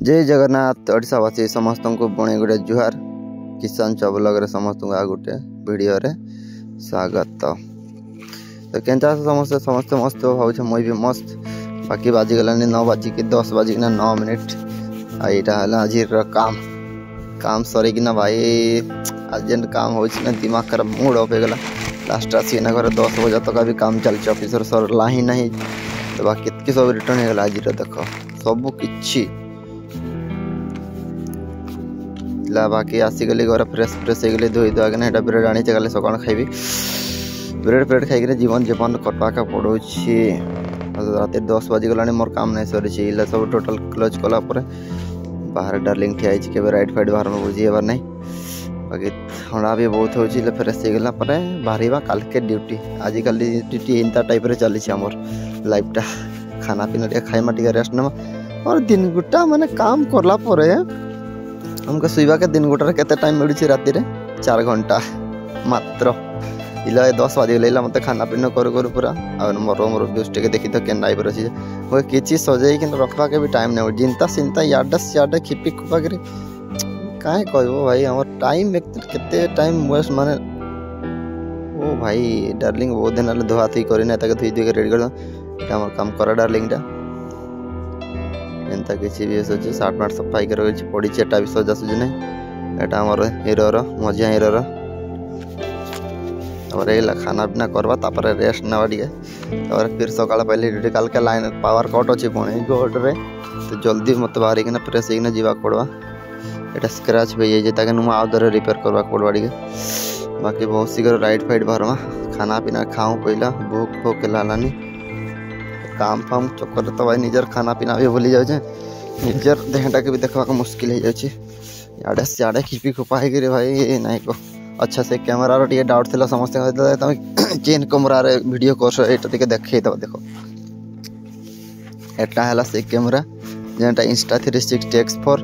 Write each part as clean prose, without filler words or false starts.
जय जगन्नाथ ओडावासी समस्त को पुणी गोटे जुहार किसान चबलग समस्त आ गोटे वीडियो रे स्वागत। तो केनचा समस्त समस्त मस्त भाव मुई भी मस्त। बाकी बाजिगलानी 9 बाजिक 10 बाजिक 9 मिनिट। यहाँ है आज काम काम सरिकिना भाई अर्जेंट काम हो दिमाग खराब मूड ऑफ हो गला। लास्ट आसिना घर 10 बजे तक भी काम चलती ऑफिस सरला ही नहीं। तो बाकी सब रिटर्न होगा आज देख सब किछि बाकी आसिगली घर फ्रेश फ्रेश हो धोई धुआ कि ब्रेड आनी गले सका खाइबी ब्रेड फ्रेड खाई जीवन जीवन कटवाक पड़ो। रात 10 बाजिगला मोर काम नहीं सरी सब टोटाल क्लोज कला बाहर डार्लिंग ठिया के राइट फाइट बाहर में बुझीबार नहीं। बाकी थंडा भी बहुत हो फ्रेश होगला बाहर काल के ड्यूटी आजिकल ड्यूटी इंता टाइप चली आमर लाइफटा खाना पीना खाइमा टे रेस्ट ना और दिन गुटा माने काम करला हमको शुवा के दिन गुटार के टाइम मिलूँ राति 4 घंटा मात्र। इला 10 बाजिगला मत खाना पीना करू करू पूरा मोर मोर व्यूज टे देखी तो केन टाइप अच्छे वो किसी सजे कि रखा के भी टाइम नहीं जिंता सिंता याडा सियाडा खिपी खुपा कर कहीं कह भाई आम टाइम केते टाइम वेस्ट माने ओ भाई डार्लिंग बहुत दिन धुआ थी करना धुई धुई रेडी कर काम करा डार्लिंग एंता किसी भी सोचे सार्ट मार्ट सफाई कर पड़ी एटा भी सजा सुजी नहीं। एटा आमर हिरोर मझिया हिरोर खाना पीना करवा तापर रेस्ट ना फिर सकाल पहले ड्यूटी काल के लाइन पावर कट अच्छे पुणी गोटे तो जल्दी मत बाहर कि फ्रेश होना जावाक पड़वा। एटा स्क्रैच हो जाए मुझे आउे रिपेयर करवा पड़वा टे। बाकी बहुत शीघ्र राइट फाइट बाहरमा खाना पीना खाऊँ पहला भूख भूख लानी काम फाम चक्कर तो भाई निजर खाना पीना भी भूली जाए निजर देहटा के भी देखा मुश्किल हो जाए सियाड़े खिपी खुपा है भाई नहीं को अच्छा से कैमरा टे डाउट थी समस्त तुम चेन कैमरा वीडियो कोर्स ये देखे देखो एटा है से कैमरा जेनटा Insta360X4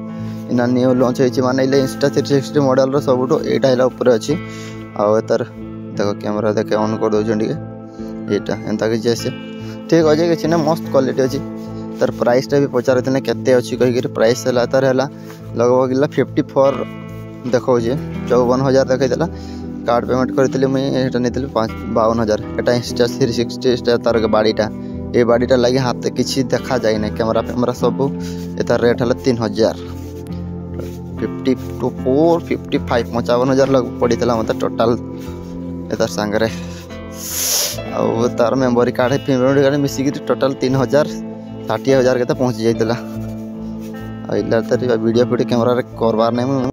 इना न्यू लॉन्च होती माने Insta360 मॉडल सब यहाँ है ऊपर अच्छी आर देखो कैमरा देखे ऑन कर दौन टा एंता कि ठीक अच्छे कि मस्त क्वालिटी अच्छी तार प्राइस भी पचार केते अच्छी कहीकि प्राइस है तार है लगभग 54 देखो 54,000 देखा कार्ड पेमेंट करी मुझे नहीं 52,000 एटा Insta360 तार बाड़ीटा ये बाड़ीटा लगे हाथ किसी देखा जाए ना कैमरा फैमरा सब तार रेट है 3,000 54 55 55,000 लग पड़ी मतलब टोटाल तार सांगे तार मेमोरी कार्ड पेमेंट कार्ड मिसिक टोटाल 3,000 60,000 के पहुँची जाता वीडियो फीडियो कैमरा करवार नहीं।